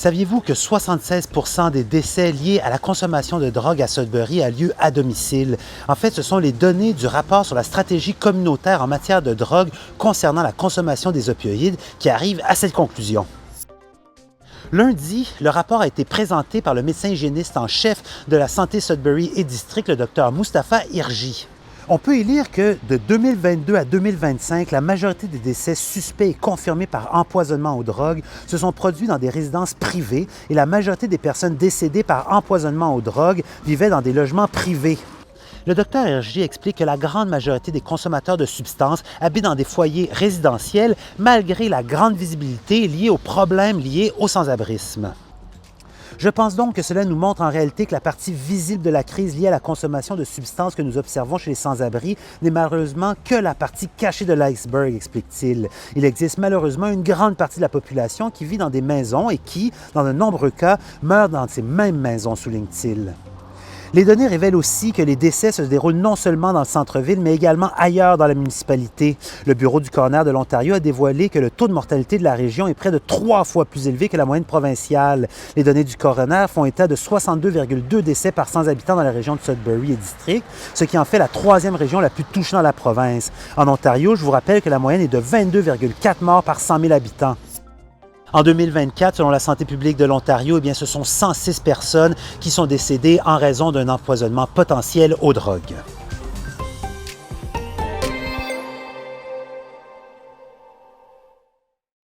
Saviez-vous que 76% des décès liés à la consommation de drogue à Sudbury a lieu à domicile? En fait, ce sont les données du rapport sur la stratégie communautaire en matière de drogue concernant la consommation des opioïdes qui arrivent à cette conclusion. Lundi, le rapport a été présenté par le médecin hygiéniste en chef de la santé Sudbury et District, le Dr Moustapha Hirji. On peut y lire que de 2022 à 2025, la majorité des décès suspects et confirmés par empoisonnement aux drogues se sont produits dans des résidences privées et la majorité des personnes décédées par empoisonnement aux drogues vivaient dans des logements privés. Le Dr Hirji explique que la grande majorité des consommateurs de substances habitent dans des foyers résidentiels malgré la grande visibilité liée aux problèmes liés au sans-abrisme. Je pense donc que cela nous montre en réalité que la partie visible de la crise liée à la consommation de substances que nous observons chez les sans-abri n'est malheureusement que la partie cachée de l'iceberg, explique-t-il. Il existe malheureusement une grande partie de la population qui vit dans des maisons et qui, dans de nombreux cas, meurt dans ces mêmes maisons, souligne-t-il. Les données révèlent aussi que les décès se déroulent non seulement dans le centre-ville, mais également ailleurs dans la municipalité. Le bureau du coroner de l'Ontario a dévoilé que le taux de mortalité de la région est près de 3 fois plus élevé que la moyenne provinciale. Les données du coroner font état de 62,2 décès par 100 habitants dans la région de Sudbury et District, ce qui en fait la 3e région la plus touchée dans la province. En Ontario, je vous rappelle que la moyenne est de 22,4 morts par 100 000 habitants. En 2024, selon la santé publique de l'Ontario, ce sont 106 personnes qui sont décédées en raison d'un empoisonnement potentiel aux drogues.